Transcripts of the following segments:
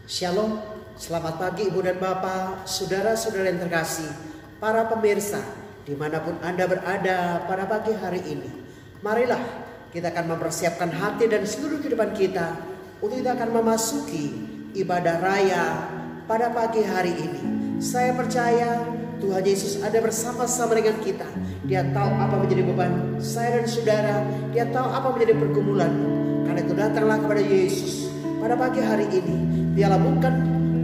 Shalom, selamat pagi Ibu dan Bapak, saudara-saudara yang terkasih, para pemirsa, dimanapun Anda berada pada pagi hari ini. Marilah kita akan mempersiapkan hati dan seluruh kehidupan kita untuk kita akan memasuki ibadah raya pada pagi hari ini. Saya percaya Tuhan Yesus ada bersama-sama dengan kita. Dia tahu apa menjadi beban saya dan saudara. Dia tahu apa menjadi pergumulanmu. Karena itu datanglah kepada Yesus pada pagi hari ini. Dialah bukan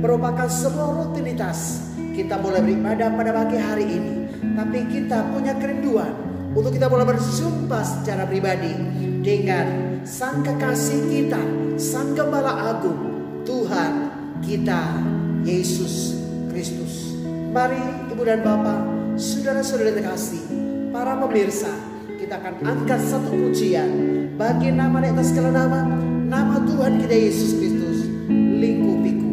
merupakan sebuah rutinitas kita boleh beribadah pada pagi hari ini, tapi kita punya kerinduan untuk kita boleh berjumpa secara pribadi dengan Sang Kekasih kita, Sang Gembala Agung, Tuhan kita Yesus Kristus. Mari Ibu dan Bapak, saudara-saudara terkasih, para pemirsa, kita akan angkat satu pujian bagi nama di atas segala nama, nama Tuhan kita Yesus Kristus. Lingkupiku.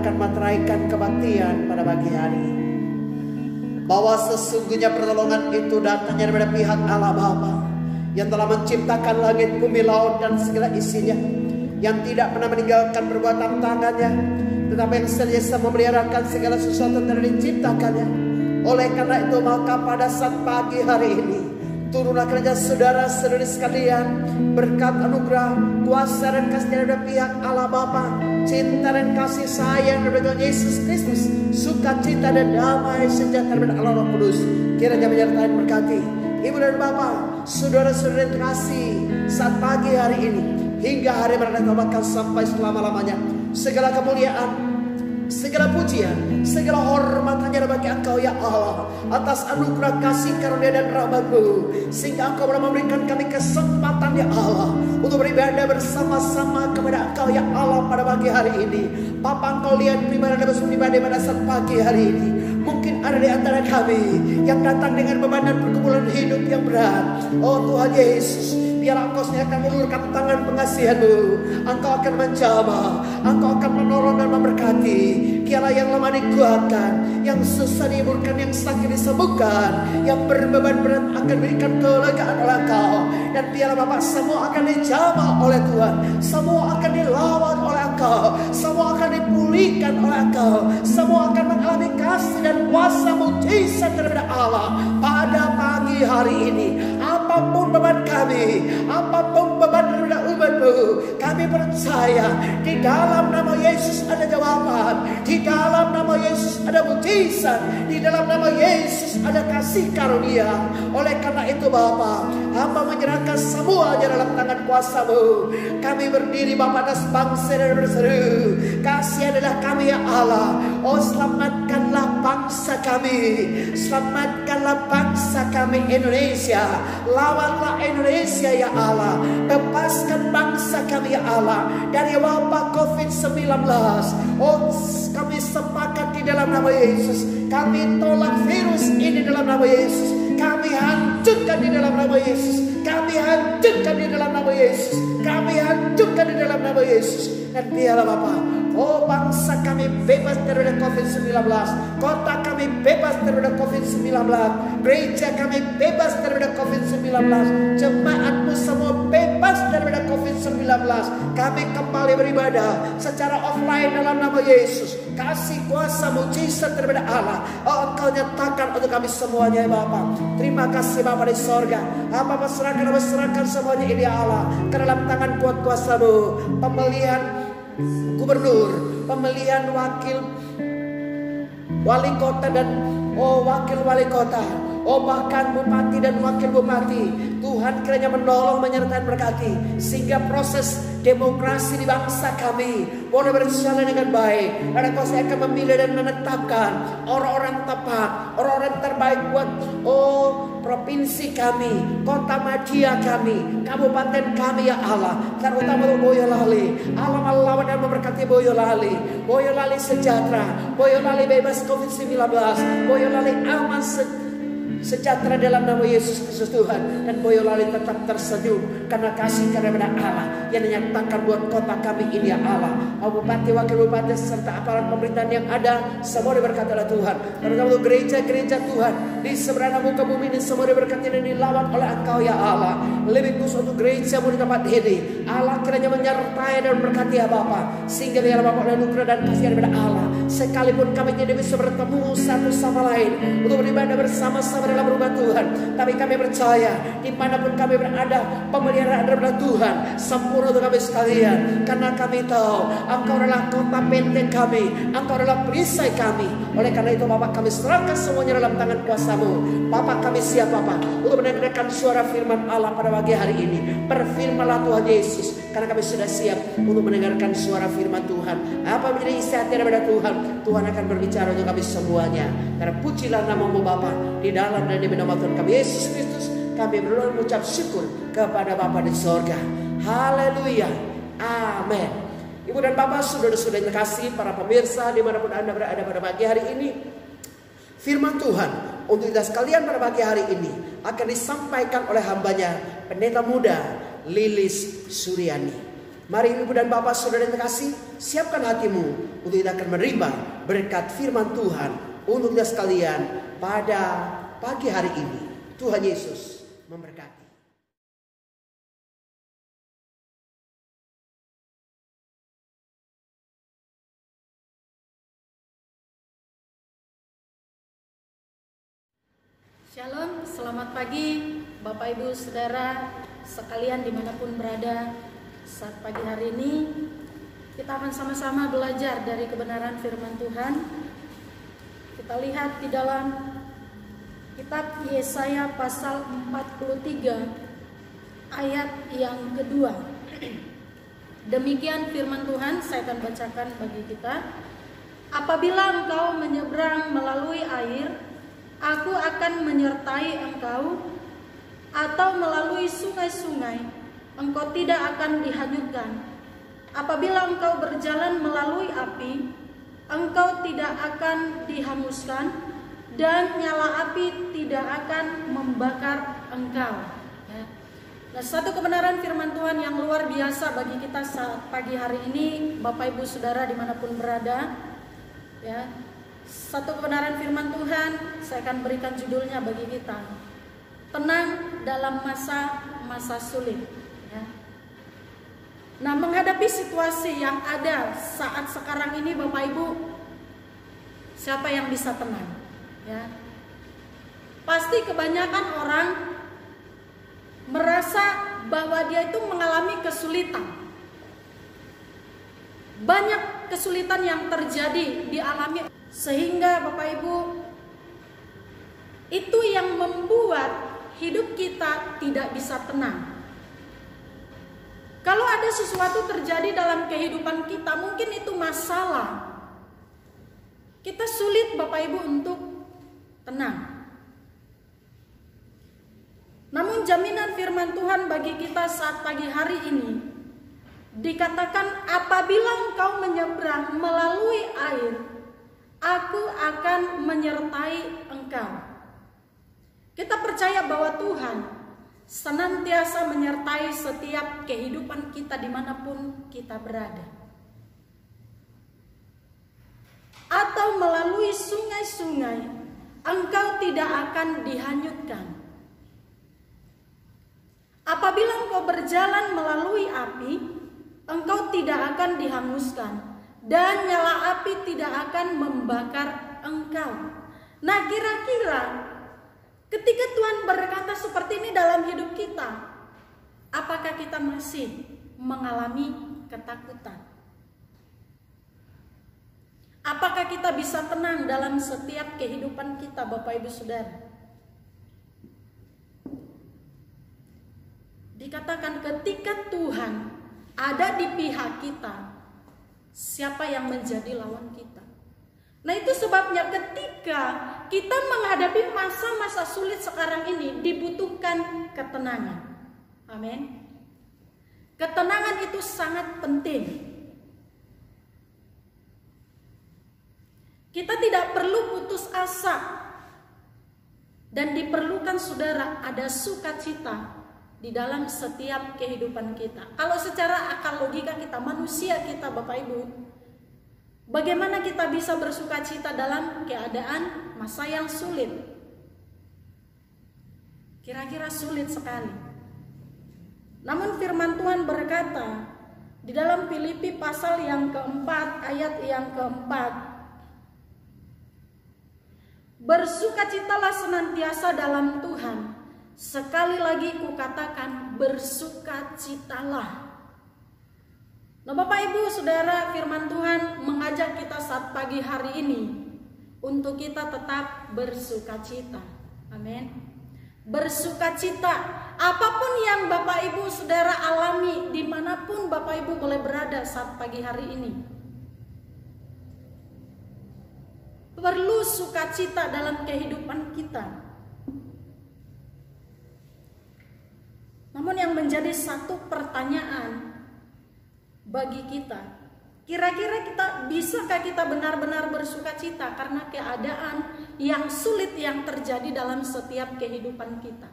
akan meteraikan kebaktian pada pagi hari ini. Bahwa sesungguhnya pertolongan itu datangnya daripada pihak Allah Bapa yang telah menciptakan langit, bumi, laut dan segala isinya, yang tidak pernah meninggalkan perbuatan tangannya, tetapi yang senantiasa memeliharakan segala sesuatu yang diciptakannya. Oleh karena itu maka pada saat pagi hari ini turunlah kerja saudara-saudari sekalian, berkat anugerah, kuasa dan kasih dari pihak Allah Bapa, cinta dan kasih sayang dari Tuhan Yesus Kristus, sukacita dan damai sejahtera dari Allah Roh Kudus kiranya menyertai berkati ibu dan bapak, saudara-saudari terkasih saat pagi hari ini hingga hari mendatang bahkan sampai selama-lamanya. Segala kemuliaan, segala pujian, segala hormat hanya bagi Engkau ya Allah, atas anugerah kasih karunia dan rahmat-Mu, sehingga Engkau boleh memberikan kami kesempatan ya Allah untuk beribadah bersama-sama kepada Engkau ya Allah pada pagi hari ini. Bapa, Engkau lihat pribadi pada saat pagi hari ini. Mungkin ada di antara kami yang datang dengan beban dan pergumulan hidup yang berat. Oh Tuhan Yesus, biarlah Engkau akan mengulurkan tangan pengasihan-Mu. Engkau akan menjamah, Engkau akan menolong dan memberkati. Biarlah yang lemah dikuatkan, yang susah dihiburkan, yang sakit disembuhkan, yang berbeban berat akan diberikan kelegaan oleh Engkau. Dan biarlah Bapak, semua akan dijamah oleh Tuhan, semua akan dilawan oleh Engkau, semua akan dipulihkan oleh Engkau, semua akan mengalami kasih dan kuasa mujizat daripada Allah pada pagi hari ini. Apapun beban kami, apapun beban daripada umat-Mu, kami percaya di dalam nama Yesus ada jawaban, di dalam nama Yesus ada mujizat, di dalam nama Yesus ada kasih karunia. Oleh karena itu Bapa, hamba menyerahkan semuanya dalam tangan kuasa-Mu. Kami berdiri Bapa atas bangsa dan berseru, kasih adalah kami ya Allah. Oh selamatkanlah bangsa kami, selamatkanlah bangsa kami Indonesia. Lawanlah Indonesia ya Allah, bebaskan bangsa kami ya Allah dari wabah COVID-19. Oh kami sepakat di dalam nama Yesus, kami tolak virus ini dalam nama Yesus, kami hancurkan di dalam nama Yesus, kami hancurkan di dalam nama Yesus, kami hancurkan di dalam nama Yesus. Dan biarlah Bapa, oh bangsa kami bebas dari COVID-19, kota kami bebas dari COVID-19, gereja kami bebas dari COVID-19, jemaat-Mu semua bebas dari COVID-19. Kami kembali beribadah secara offline dalam nama Yesus. Kasih kuasa mujizat daripada Allah, oh Engkau nyatakan untuk kami semuanya ya Bapa. Terima kasih Bapa di sorga. Hamba serahkan semuanya ini ya Allah ke dalam tangan kuat kuasa-Mu. Pemilihan gubernur, pemilihan wakil wali kota dan wakil wali kota, bahkan bupati dan wakil bupati, Tuhan kiranya menolong, menyertai, berkati, sehingga proses demokrasi di bangsa kami boleh berjalan dengan baik. Dan Engkau akan memilih dan menetapkan orang-orang tepat, orang-orang terbaik buat provinsi kami, kota Madia kami, kabupaten kami ya Allah. Terutama untuk Boyolali, Allah melawat dan memberkati Boyolali, Boyolali sejahtera, Boyolali bebas COVID-19, Boyolali aman sejahtera dalam nama Yesus Kristus Tuhan. Dan Boyolali tetap tersenyum karena kasih daripada Allah yang dinyatakan buat kota kami ini ya Allah. Bupati, wakil bupati serta aparat pemerintahan yang ada semua diberkati oleh Tuhan. Terutama untuk gereja-gereja Tuhan di seberang muka bumi ini semua diberkati dan dilawan oleh Engkau ya Allah. Lebih khusus untuk gereja-Mu di tempat ini, Allah kiranya menyertai dan berkati ya Bapa, sehingga biarlah Bapa dan anugerah dan kasih daripada Allah, sekalipun kami tidak bisa bertemu satu sama lain untuk beribadah bersama-sama dalam rumah Tuhan, tapi kami percaya dimanapun kami berada, pemeliharaan daripada Tuhan sempurna untuk kami sekalian. Karena kami tahu Engkau adalah kota benteng kami, Engkau adalah perisai kami. Oleh karena itu Bapak, kami serahkan semuanya dalam tangan kuasa-Mu. Bapak, kami siap Bapak untuk mendengarkan suara firman Allah pada pagi hari ini. Berfirmanlah Tuhan Yesus, karena kami sudah siap untuk mendengarkan suara firman Tuhan. Apa menjadi isi hati daripada Tuhan, Tuhan akan berbicara untuk kami semuanya. Karena pujilah nama-Mu Bapa, di dalam dan demi nama Tuhan kami Yesus Kristus, kami berdoa mengucap syukur kepada Bapa di sorga. Haleluya, amin. Ibu dan Bapak, saudara-saudara yang terkasih, para pemirsa dimanapun Anda berada pada pagi hari ini, firman Tuhan untuk kita sekalian pada pagi hari ini akan disampaikan oleh hambanya, pendeta muda Lilis Suryani. Mari Ibu dan Bapak Saudara yang terkasih, siapkan hatimu untuk kita akan menerima berkat firman Tuhan untuk kita sekalian pada pagi hari ini. Tuhan Yesus memberkati. Shalom, selamat pagi Bapak Ibu Saudara sekalian dimanapun berada. Saat pagi hari ini kita akan sama-sama belajar dari kebenaran firman Tuhan. Kita lihat di dalam kitab Yesaya pasal 43 ayat yang kedua. Demikian firman Tuhan, saya akan bacakan bagi kita. Apabila engkau menyeberang melalui air, Aku akan menyertai engkau, atau melalui sungai-sungai, engkau tidak akan dihanyutkan. Apabila engkau berjalan melalui api, engkau tidak akan dihanguskan, dan nyala api tidak akan membakar engkau. Nah, satu kebenaran firman Tuhan yang luar biasa bagi kita saat pagi hari ini, Bapak Ibu Saudara dimanapun berada. Ya, satu kebenaran firman Tuhan saya akan berikan judulnya bagi kita, tenang dalam masa sulit. Ya. Nah, menghadapi situasi yang ada saat sekarang ini, Bapak Ibu, siapa yang bisa tenang? Ya. Pasti kebanyakan orang merasa bahwa dia itu mengalami kesulitan. Banyak kesulitan yang terjadi dialami, sehingga Bapak Ibu, itu yang membuat hidup kita tidak bisa tenang. Kalau ada sesuatu terjadi dalam kehidupan kita, mungkin itu masalah, kita sulit Bapak Ibu untuk tenang. Namun jaminan firman Tuhan bagi kita saat pagi hari ini dikatakan, apabila engkau menyeberang melalui air, Aku akan menyertai engkau. Kita percaya bahwa Tuhan senantiasa menyertai setiap kehidupan kita dimanapun kita berada. Atau melalui sungai-sungai, engkau tidak akan dihanyutkan. Apabila engkau berjalan melalui api, engkau tidak akan dihanguskan, dan nyala api tidak akan membakar engkau. Nah, kira-kira ketika Tuhan berkata seperti ini dalam hidup kita, apakah kita masih mengalami ketakutan? Apakah kita bisa tenang dalam setiap kehidupan kita, Bapak Ibu Saudara? Dikatakan ketika Tuhan ada di pihak kita, siapa yang menjadi lawan kita? Nah, itu sebabnya ketika kita menghadapi masa-masa sulit sekarang ini dibutuhkan ketenangan. Amin. Ketenangan itu sangat penting. Kita tidak perlu putus asa, dan diperlukan saudara ada sukacita di dalam setiap kehidupan kita. Kalau secara akal logika kita, manusia kita, Bapak Ibu, bagaimana kita bisa bersukacita dalam keadaan masa yang sulit? Kira-kira sulit sekali. Namun firman Tuhan berkata di dalam Filipi pasal yang keempat, ayat yang keempat, bersukacitalah senantiasa dalam Tuhan. Sekali lagi kukatakan, bersukacitalah. Nah, Bapak Ibu Saudara, firman Tuhan mengajak kita saat pagi hari ini untuk kita tetap bersukacita. Amin. Bersukacita, apapun yang Bapak Ibu Saudara alami, dimanapun Bapak Ibu boleh berada saat pagi hari ini, perlu sukacita dalam kehidupan kita. Namun yang menjadi satu pertanyaan bagi kita, kira-kira bisakah kita benar-benar bersukacita karena keadaan yang sulit yang terjadi dalam setiap kehidupan kita?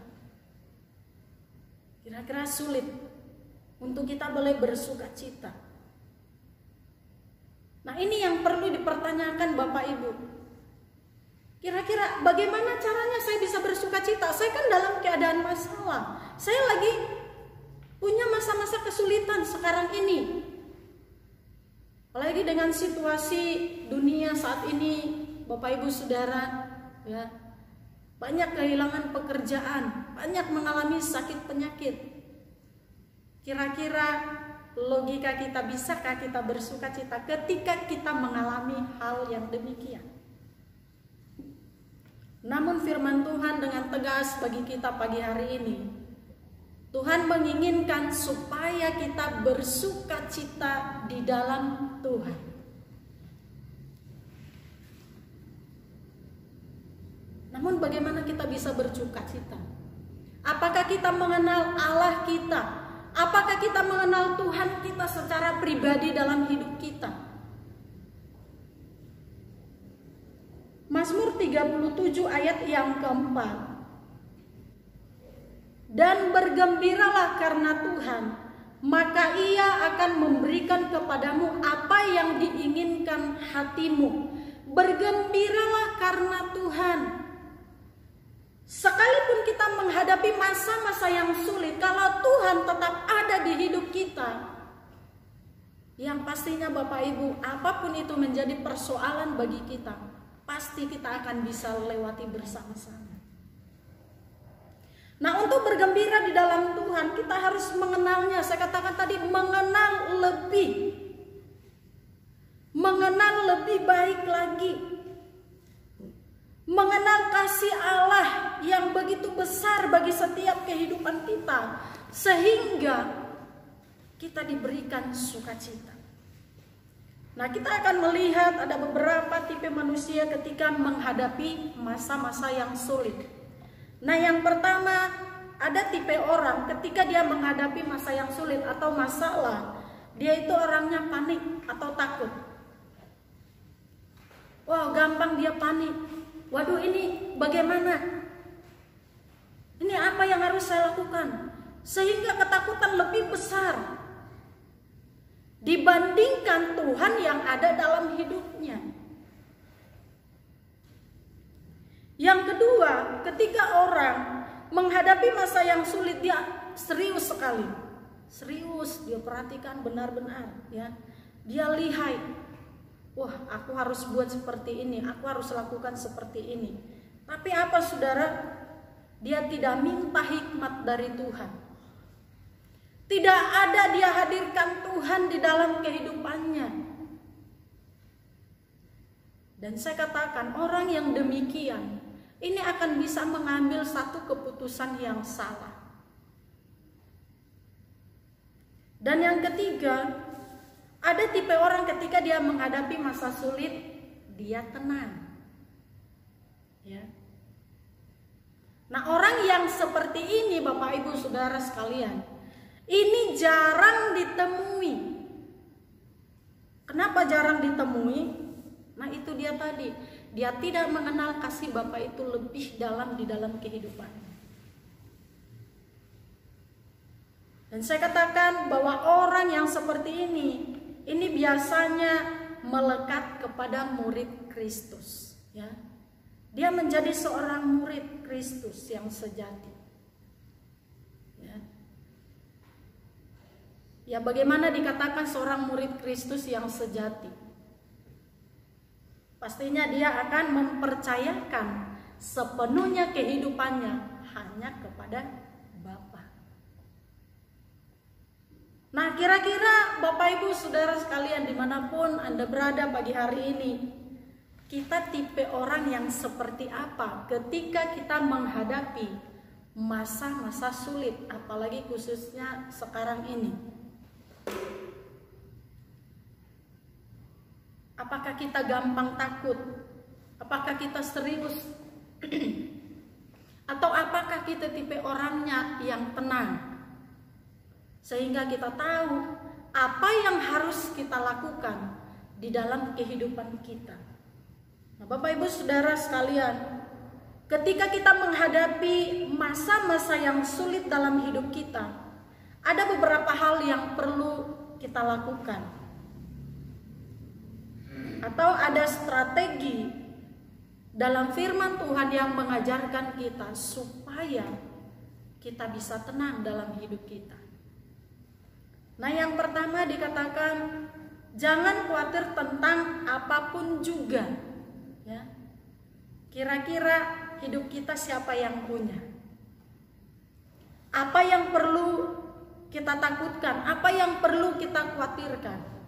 Kira-kira sulit. untuk kita boleh bersuka cita. Nah, ini yang perlu dipertanyakan Bapak Ibu. Kira-kira bagaimana caranya saya bisa bersuka cita? Saya kan dalam keadaan masalah. Saya lagi punya masa-masa kesulitan sekarang ini. Apalagi dengan situasi dunia saat ini, Bapak Ibu Saudara, ya. Banyak kehilangan pekerjaan, banyak mengalami sakit penyakit. Kira-kira logika kita, bisakah kita bersuka cita ketika kita mengalami hal yang demikian? Namun firman Tuhan dengan tegas bagi kita pagi hari ini, Tuhan menginginkan supaya kita bersuka cita di dalam Tuhan. Namun bagaimana kita bisa bersuka cita? Apakah kita mengenal Allah kita? Apakah kita mengenal Tuhan kita secara pribadi dalam hidup kita? Mazmur 37 ayat yang keempat. Dan bergembiralah karena Tuhan, maka Ia akan memberikan kepadamu apa yang diinginkan hatimu. Bergembiralah karena Tuhan. Sekalipun kita menghadapi masa-masa yang sulit, kalau Tuhan tetap ada di hidup kita, yang pastinya Bapak Ibu, apapun itu menjadi persoalan bagi kita, pasti kita akan bisa lewati bersama-sama. Nah, untuk bergembira di dalam Tuhan, kita harus mengenalnya. Saya katakan tadi, mengenal lebih baik lagi. Mengenal kasih Allah yang begitu besar bagi setiap kehidupan kita, sehingga kita diberikan sukacita. Nah, kita akan melihat ada beberapa tipe manusia ketika menghadapi masa-masa yang sulit. Nah, yang pertama, ada tipe orang ketika dia menghadapi masa yang sulit atau masalah, dia itu orangnya panik atau takut. Wah, gampang dia panik. Waduh, ini bagaimana? Ini apa yang harus saya lakukan? Sehingga ketakutan lebih besar dibandingkan Tuhan yang ada dalam hidupnya. Yang kedua, ketika orang menghadapi masa yang sulit, dia serius sekali. Serius, dia perhatikan benar-benar, ya. Dia lihai. Wah, aku harus buat seperti ini, aku harus lakukan seperti ini. Tapi apa saudara? Dia tidak minta hikmat dari Tuhan. Tidak ada dia hadirkan Tuhan di dalam kehidupannya. Dan saya katakan, orang yang demikian, ini akan bisa mengambil satu keputusan yang salah. Dan yang ketiga, ada tipe orang ketika dia menghadapi masa sulit, dia tenang. Ya. Nah, orang yang seperti ini, Bapak Ibu Saudara sekalian, ini jarang ditemui. Kenapa jarang ditemui? Nah, itu dia tadi. Dia tidak mengenal kasih Bapa itu lebih dalam di dalam kehidupannya. Dan saya katakan bahwa orang yang seperti ini biasanya melekat kepada murid Kristus, ya. Dia menjadi seorang murid Kristus yang sejati. Ya, bagaimana dikatakan seorang murid Kristus yang sejati? Pastinya dia akan mempercayakan sepenuhnya kehidupannya hanya kepada Bapa. Nah, kira-kira Bapak Ibu Saudara sekalian dimanapun Anda berada pagi hari ini, kita tipe orang yang seperti apa ketika kita menghadapi masa-masa sulit, apalagi khususnya sekarang ini? Apakah kita gampang takut? Apakah kita serius? Atau apakah kita tipe orangnya yang tenang? Sehingga kita tahu apa yang harus kita lakukan di dalam kehidupan kita. Nah, Bapak Ibu Saudara sekalian, ketika kita menghadapi masa-masa yang sulit dalam hidup kita, Ada beberapa hal yang perlu kita lakukan, atau ada strategi dalam firman Tuhan yang mengajarkan kita supaya kita bisa tenang dalam hidup kita. Nah, yang pertama dikatakan jangan khawatir tentang apapun juga, ya. Kira-kira hidup kita siapa yang punya? Apa yang perlu kita takutkan? Apa yang perlu kita khawatirkan?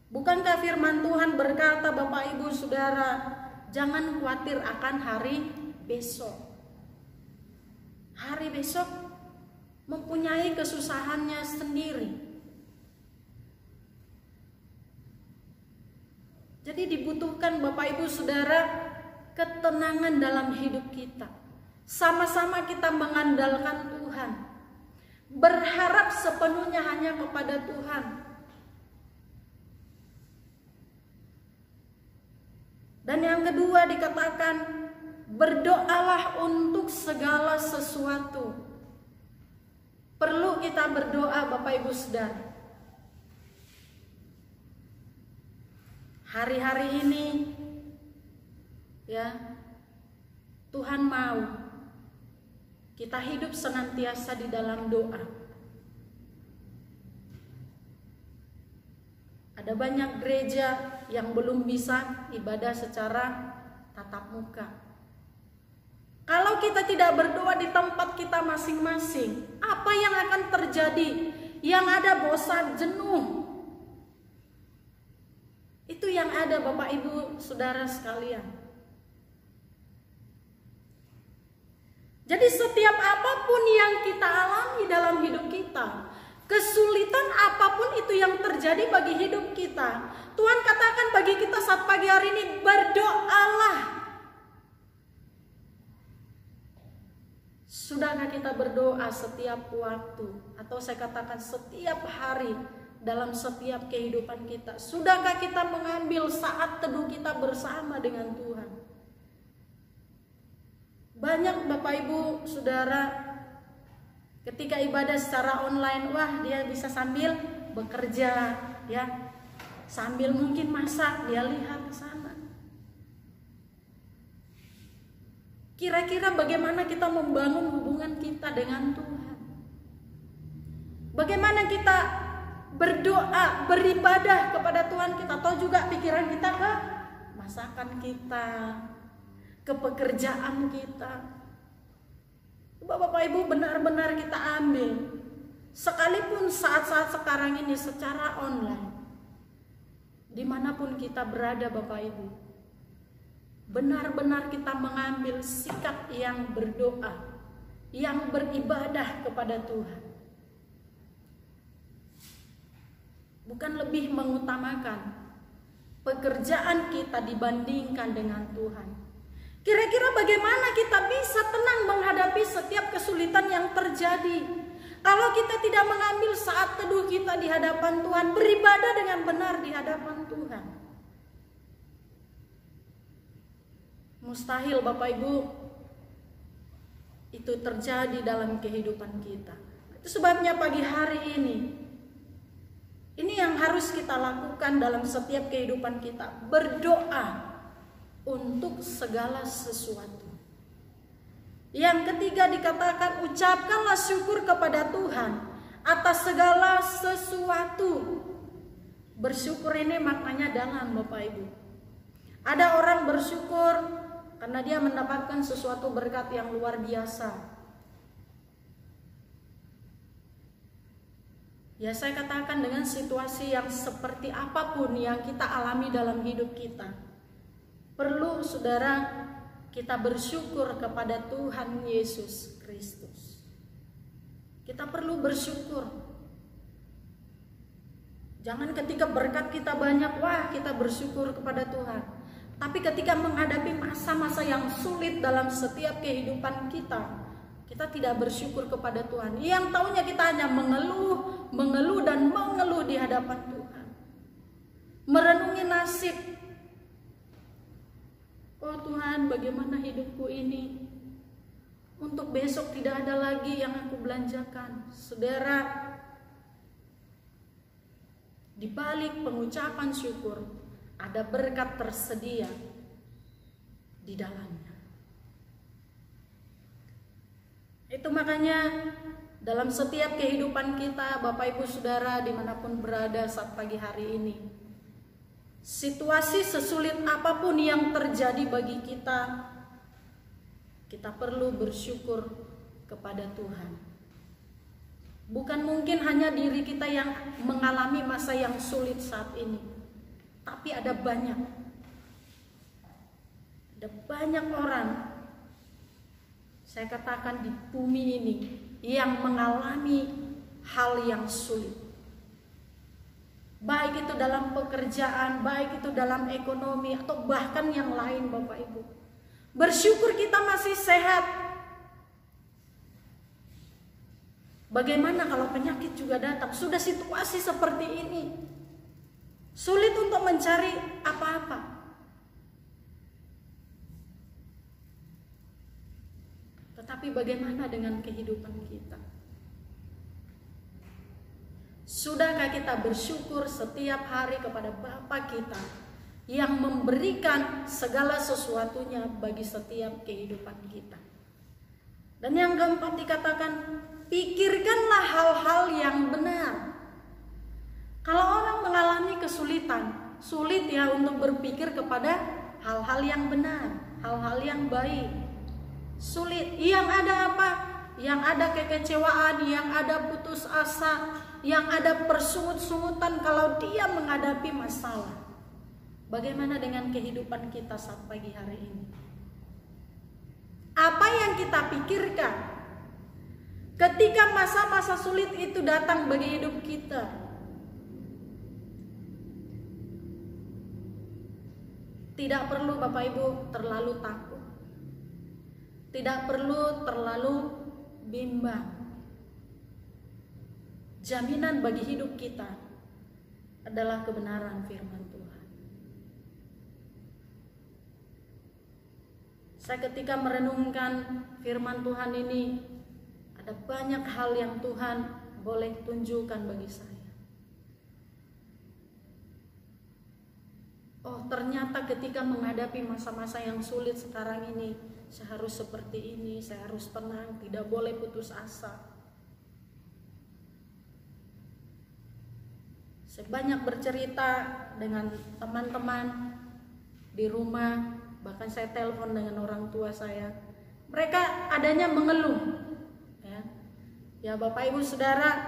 Bukankah firman Tuhan berkata, Bapak Ibu Saudara, jangan khawatir akan hari besok. Hari besok mempunyai kesusahannya sendiri. Jadi dibutuhkan Bapak Ibu Saudara ketenangan dalam hidup kita. Sama-sama kita mengandalkan Tuhan. Berharap sepenuhnya hanya kepada Tuhan. Dan yang kedua dikatakan, berdoalah untuk segala sesuatu. Perlu kita berdoa Bapak Ibu Saudara. Hari-hari ini, ya, Tuhan mau kita hidup senantiasa di dalam doa. Ada banyak gereja yang belum bisa ibadah secara tatap muka. Kalau kita tidak berdoa di tempat kita masing-masing, apa yang akan terjadi? Yang ada bosan, jenuh. Itu yang ada Bapak Ibu Saudara sekalian. Jadi setiap apapun yang kita alami dalam hidup kita, kesulitan apapun itu yang terjadi bagi hidup kita, Tuhan katakan bagi kita saat pagi hari ini, berdoalah. Sudahkah kita berdoa setiap waktu, atau saya katakan setiap hari dalam setiap kehidupan kita? Sudahkah kita mengambil saat teduh kita bersama dengan Tuhan? Banyak Bapak Ibu Saudara ketika ibadah secara online, wah dia bisa sambil bekerja, ya, sambil mungkin masak, dia lihat ke sana. Kira-kira bagaimana kita membangun hubungan kita dengan Tuhan? Bagaimana kita berdoa, beribadah kepada Tuhan kita, atau juga pikiran kita ke masakan kita, ke pekerjaan kita. Bapak Ibu, benar-benar kita ambil, sekalipun saat-saat sekarang ini secara online, dimanapun kita berada Bapak Ibu, benar-benar kita mengambil sikap yang berdoa, yang beribadah kepada Tuhan. Bukan lebih mengutamakan pekerjaan kita dibandingkan dengan Tuhan. Kira-kira bagaimana kita bisa tenang menghadapi setiap kesulitan yang terjadi kalau kita tidak mengambil saat teduh kita di hadapan Tuhan, beribadah dengan benar di hadapan Tuhan? Mustahil Bapak Ibu itu terjadi dalam kehidupan kita. Itu sebabnya pagi hari ini yang harus kita lakukan dalam setiap kehidupan kita, berdoa untuk segala sesuatu. Yang ketiga dikatakan, ucapkanlah syukur kepada Tuhan atas segala sesuatu. Bersyukur ini maknanya dalam Bapak Ibu. Ada orang bersyukur karena dia mendapatkan sesuatu berkat yang luar biasa. Ya, saya katakan dengan situasi yang seperti apapun yang kita alami dalam hidup kita, perlu saudara kita bersyukur kepada Tuhan Yesus Kristus. Kita perlu bersyukur. Jangan ketika berkat kita banyak, wah kita bersyukur kepada Tuhan. Tapi ketika menghadapi masa-masa yang sulit dalam setiap kehidupan kita, kita tidak bersyukur kepada Tuhan. Yang taunya kita hanya mengeluh dan mengeluh di hadapan Tuhan. Merenungi nasib. Oh Tuhan, bagaimana hidupku ini? Untuk besok tidak ada lagi yang aku belanjakan. Saudara, di balik pengucapan syukur ada berkat tersedia di dalamnya. Itu makanya dalam setiap kehidupan kita, Bapak Ibu Saudara dimanapun berada saat pagi hari ini, situasi sesulit apapun yang terjadi bagi kita, kita perlu bersyukur kepada Tuhan. Bukan mungkin hanya diri kita yang mengalami masa yang sulit saat ini, tapi ada banyak orang, saya katakan di bumi ini, yang mengalami hal yang sulit. Baik itu dalam pekerjaan, baik itu dalam ekonomi, atau bahkan yang lain, Bapak Ibu. Bersyukur kita masih sehat. Bagaimana kalau penyakit juga datang? Sudah situasi seperti ini, sulit untuk mencari apa-apa. Tetapi bagaimana dengan kehidupan kita? Sudahkah kita bersyukur setiap hari kepada Bapa kita yang memberikan segala sesuatunya bagi setiap kehidupan kita? Dan yang keempat dikatakan, pikirkanlah hal-hal yang benar. Kalau orang mengalami kesulitan, sulit ya untuk berpikir kepada hal-hal yang benar, hal-hal yang baik. Sulit. Yang ada apa? Yang ada kekecewaan, yang ada putus asa, yang ada persungut-sungutan kalau dia menghadapi masalah. Bagaimana dengan kehidupan kita saat pagi hari ini? Apa yang kita pikirkan ketika masa-masa sulit itu datang bagi hidup kita? Tidak perlu Bapak Ibu terlalu takut. Tidak perlu terlalu bimbang. Jaminan bagi hidup kita adalah kebenaran firman Tuhan. Saya ketika merenungkan firman Tuhan ini, ada banyak hal yang Tuhan boleh tunjukkan bagi saya. Oh, ternyata ketika menghadapi masa-masa yang sulit sekarang ini, saya harus seperti ini, saya harus tenang, tidak boleh putus asa. Saya banyak bercerita dengan teman-teman di rumah, bahkan saya telepon dengan orang tua saya. Mereka adanya mengeluh. Ya Bapak Ibu Saudara,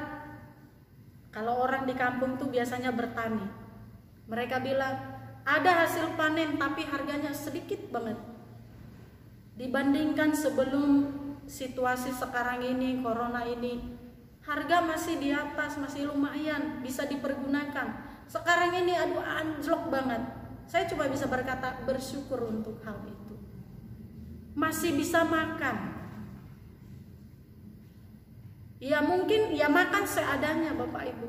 kalau orang di kampung tuh biasanya bertani. Mereka bilang, ada hasil panen tapi harganya sedikit banget. Dibandingkan sebelum situasi sekarang ini, corona ini, harga masih di atas, masih lumayan, bisa dipergunakan. Sekarang ini aduh anjlok banget. Saya cuma bisa berkata bersyukur untuk hal itu. Masih bisa makan. Ya mungkin ya makan seadanya Bapak Ibu.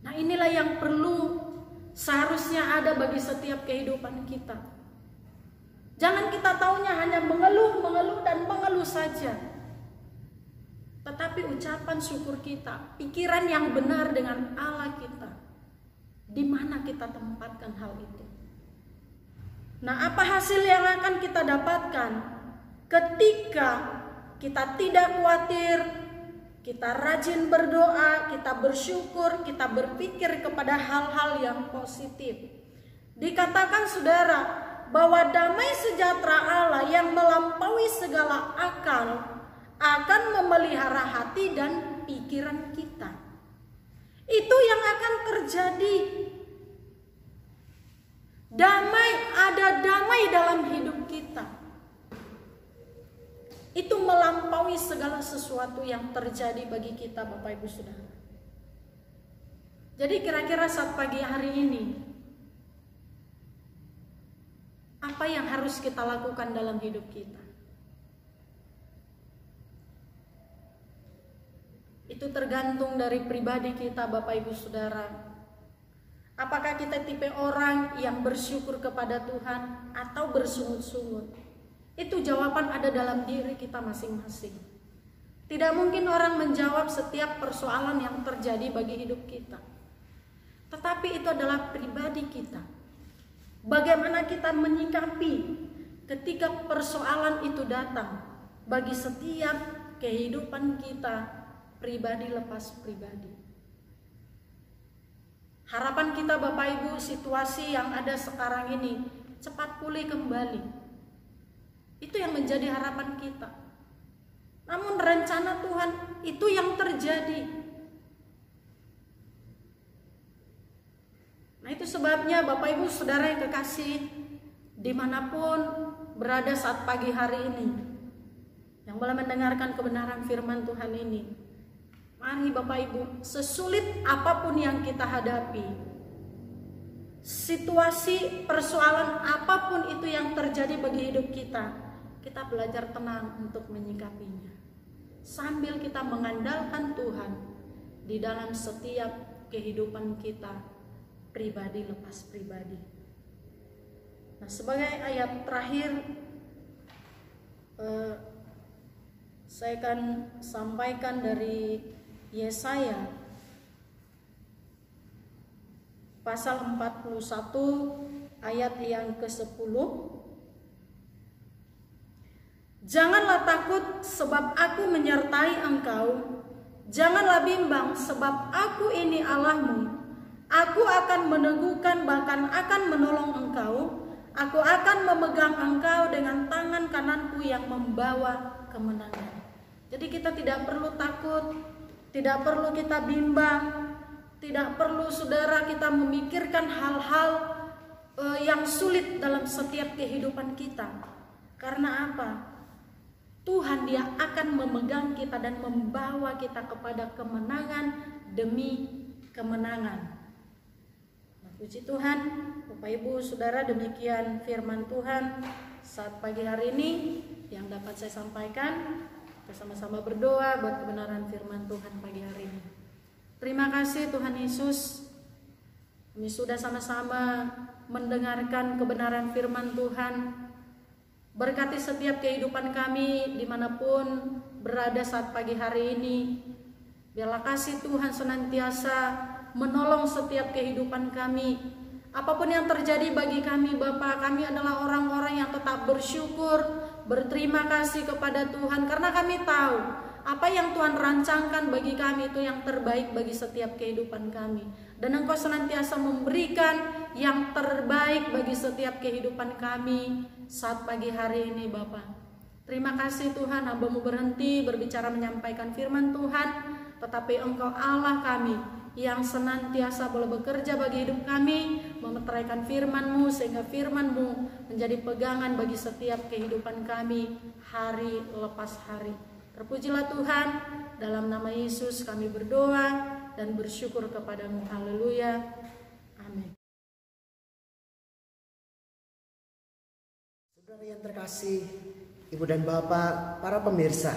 Nah inilah yang perlu seharusnya ada bagi setiap kehidupan kita. Jangan kita taunya hanya mengeluh dan mengeluh saja. Tetapi ucapan syukur kita, pikiran yang benar dengan Allah kita, di mana kita tempatkan hal itu. Nah apa hasil yang akan kita dapatkan ketika kita tidak khawatir, kita rajin berdoa, kita bersyukur, kita berpikir kepada hal-hal yang positif. Dikatakan saudara, bahwa damai sejahtera Allah yang melampaui segala akal akan memelihara hati dan pikiran kita. Itu yang akan terjadi. Ada damai dalam hidup kita. Itu melampaui segala sesuatu yang terjadi bagi kita Bapak Ibu Saudara. Jadi kira-kira saat pagi hari ini, apa yang harus kita lakukan dalam hidup kita? Itu tergantung dari pribadi kita Bapak Ibu Saudara. Apakah kita tipe orang yang bersyukur kepada Tuhan atau bersungut-sungut? Itu jawaban ada dalam diri kita masing-masing. Tidak mungkin orang menjawab setiap persoalan yang terjadi bagi hidup kita. Tetapi itu adalah pribadi kita. Bagaimana kita menyikapi ketika persoalan itu datang bagi setiap kehidupan kita, pribadi lepas pribadi. Harapan kita Bapak Ibu, situasi yang ada sekarang ini cepat pulih kembali. Itu yang menjadi harapan kita. Namun rencana Tuhan itu yang terjadi. Nah, itu sebabnya Bapak Ibu Saudara yang kekasih, dimanapun berada saat pagi hari ini, yang boleh mendengarkan kebenaran firman Tuhan ini, mari Bapak Ibu, sesulit apapun yang kita hadapi, situasi persoalan apapun itu yang terjadi bagi hidup kita, kita belajar tenang untuk menyikapinya, sambil kita mengandalkan Tuhan di dalam setiap kehidupan kita, pribadi lepas pribadi. Nah, sebagai ayat terakhir, saya akan sampaikan dari Yesaya pasal 41 ayat yang ke-10. Janganlah takut sebab aku menyertai engkau, janganlah bimbang sebab aku ini Allahmu. Aku akan meneguhkan bahkan akan menolong engkau. Aku akan memegang engkau dengan tangan kananku yang membawa kemenangan. Jadi kita tidak perlu takut, tidak perlu kita bimbang, tidak perlu saudara kita memikirkan hal-hal yang sulit dalam setiap kehidupan kita. Karena apa? Tuhan Dia akan memegang kita dan membawa kita kepada kemenangan demi kemenangan. Puji Tuhan, Bapak Ibu Saudara, demikian firman Tuhan saat pagi hari ini yang dapat saya sampaikan. Kita sama-sama berdoa buat kebenaran firman Tuhan pagi hari ini. Terima kasih Tuhan Yesus, kami sudah sama-sama mendengarkan kebenaran firman Tuhan. Berkati setiap kehidupan kami dimanapun berada saat pagi hari ini. Biarlah kasih Tuhan senantiasa menolong setiap kehidupan kami. Apapun yang terjadi bagi kami Bapa, kami adalah orang-orang yang tetap bersyukur, berterima kasih kepada Tuhan, karena kami tahu apa yang Tuhan rancangkan bagi kami itu yang terbaik bagi setiap kehidupan kami. Dan Engkau senantiasa memberikan yang terbaik bagi setiap kehidupan kami saat pagi hari ini Bapa. Terima kasih Tuhan, hamba-Mu berhenti berbicara menyampaikan firman Tuhan, tetapi Engkau Allah kami yang senantiasa boleh bekerja bagi hidup kami, memeteraikan firman-Mu sehingga firman-Mu menjadi pegangan bagi setiap kehidupan kami hari lepas hari. Terpujilah Tuhan, dalam nama Yesus kami berdoa dan bersyukur kepada-Mu. Haleluya. Amin. Saudara yang terkasih, Ibu dan Bapak, para pemirsa,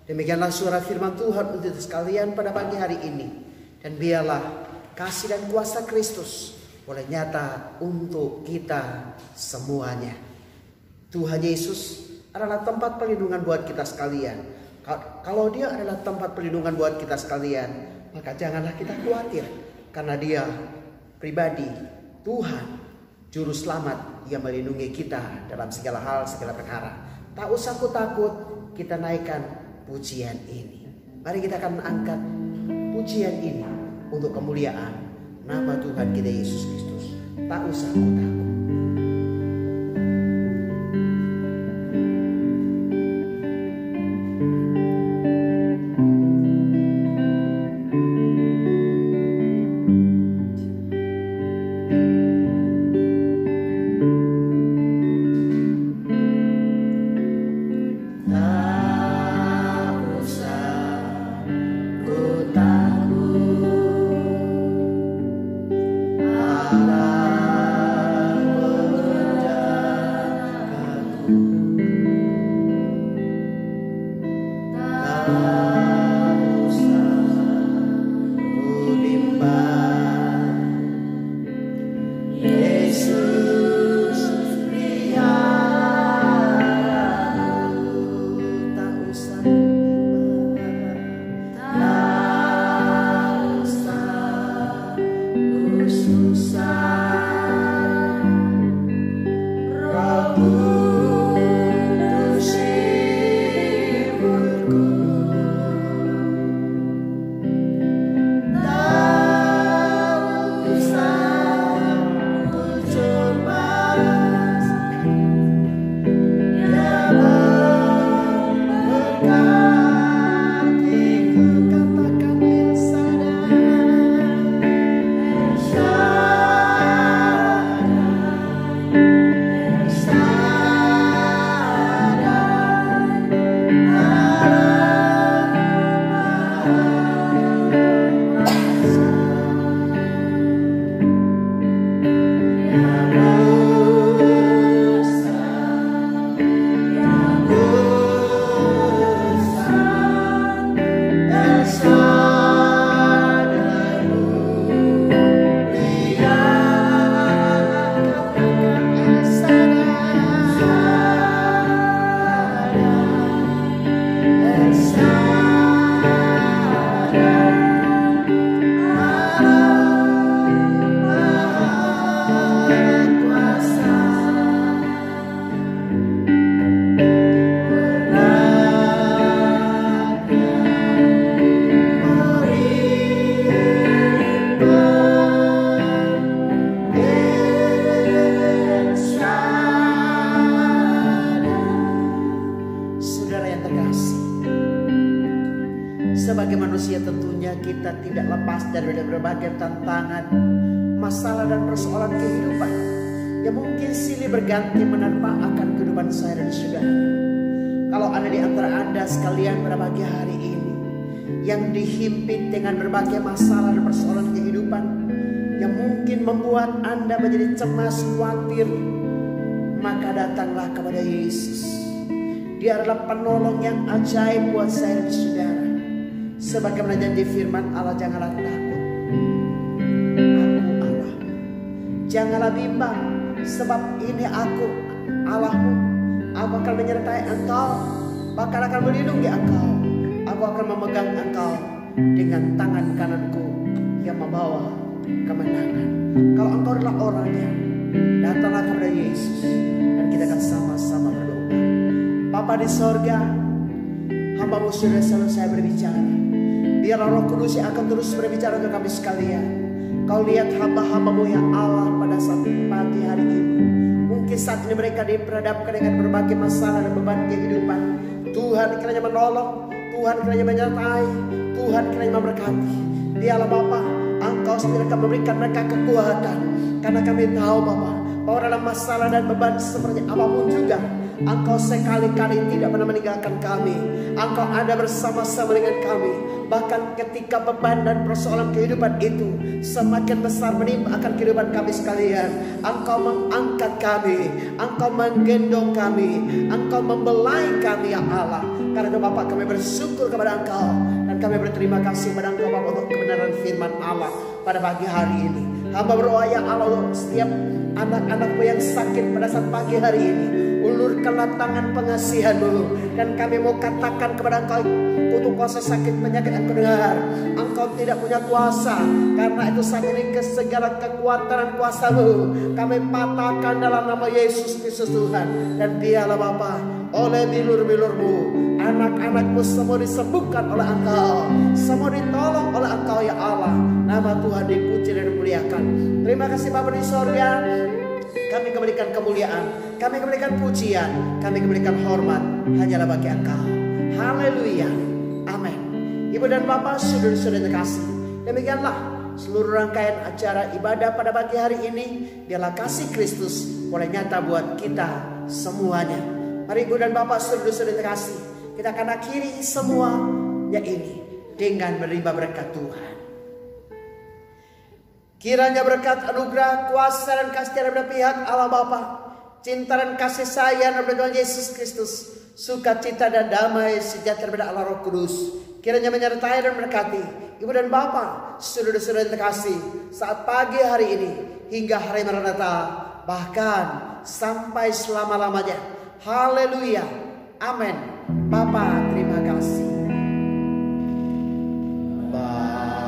demikianlah suara firman Tuhan untuk sekalian pada pagi hari ini. Dan biarlah kasih dan kuasa Kristus boleh nyata untuk kita semuanya. Tuhan Yesus adalah tempat perlindungan buat kita sekalian. Kalau Dia adalah tempat perlindungan buat kita sekalian, maka janganlah kita khawatir. Karena Dia pribadi, Tuhan, Juru Selamat yang melindungi kita dalam segala hal, segala perkara. Tak usah takut, kita naikkan pujian ini. Mari kita akan angkat pujian ini untuk kemuliaan nama Tuhan kita Yesus Kristus. Tak usah takut. Allah manusia tentunya kita tidak lepas dari berbagai tantangan, masalah dan persoalan kehidupan yang mungkin silih berganti menerpa akan kehidupan saya dan saudara. Kalau ada di antara Anda sekalian pada pagi hari ini yang dihimpit dengan berbagai masalah dan persoalan kehidupan yang mungkin membuat Anda menjadi cemas, khawatir, maka datanglah kepada Yesus. Dia adalah penolong yang ajaib buat saya dan saudara. Sebagaimana janji firman Allah, janganlah takut, aku Allah. Janganlah bimbang, sebab ini aku Allahmu. Aku akan menyertai engkau, bahkan akan melindungi engkau. Aku akan memegang engkau dengan tangan kananku yang membawa kemenangan. Kalau engkau adalah orangnya, datanglah kepada Yesus dan kita akan sama-sama berdoa. Bapa di sorga, hamba-Mu sudah selalu saya berbicara. Biarlah Roh Kudus yang akan terus berbicara ke kami sekalian. Kau lihat hamba-hamba-Mu yang Allah pada saat pagi hari ini. Mungkin saat ini mereka diperhadapkan dengan berbagai masalah dan beban kehidupan. Tuhan kiranya menolong, Tuhan kiranya menyertai, Tuhan kiranya memberkati. Biarlah Bapa, Engkau sendiri akan memberikan mereka kekuatan. Karena kami tahu Bapa, bahwa dalam masalah dan beban seperti apapun juga, Engkau sekali-kali tidak pernah meninggalkan kami. Engkau ada bersama-sama dengan kami. Bahkan ketika beban dan persoalan kehidupan itu semakin besar menimpa akan kehidupan kami sekalian, Engkau mengangkat kami, Engkau menggendong kami, Engkau membelai kami ya Allah. Karena itu Bapak, kami bersyukur kepada Engkau dan kami berterima kasih kepada Engkau Bapak untuk kebenaran firman Allah pada pagi hari ini. Hamba berdoa ya Allah untuk setiap anak-anak-Mu yang sakit pada saat pagi hari ini. Ulurkanlah tangan pengasihan-Mu, dan kami mau katakan kepada Engkau, untuk kuasa sakit penyakit yang dengar, Engkau tidak punya kuasa. Karena itu saat ini segala kekuatan dan kuasa-Mu kami patahkan dalam nama Yesus Kristus Tuhan. Dan biarlah Bapa, oleh bilur-bilur-Mu, anak-anak-Mu semua disembuhkan oleh Engkau, semua ditolong oleh Engkau ya Allah. Nama Tuhan dipuji dan dimuliakan. Terima kasih Bapa di sorga. Kami kembalikan kemuliaan, kami kembalikan pujian, kami kembalikan hormat hanyalah bagi Engkau. Haleluya, amin. Ibu dan Bapak, saudara-saudara terkasih, demikianlah seluruh rangkaian acara ibadah pada pagi hari ini. Biarlah kasih Kristus boleh nyata buat kita semuanya. Mari Ibu dan Bapak, saudara-saudara terkasih, kita akan akhiri semuanya ini dengan menerima berkat Tuhan. Kiranya berkat anugerah, kuasa dan kasih dari pihak Allah Bapa, cinta dan kasih sayang dari Tuhan Yesus Kristus, sukacita dan damai sejahtera dari Allah Roh Kudus, kiranya menyertai dan memberkati Ibu dan Bapak, saudara-saudara yang terkasih, saat pagi hari ini hingga hari Maranatha, bahkan sampai selama-lamanya. Haleluya, amin. Bapa, terima kasih. Bapa,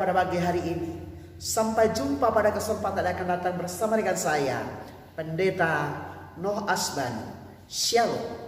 pada pagi hari ini. Sampai jumpa pada kesempatan yang akan datang bersama dengan saya, Pendeta Noh Asban. Shalom.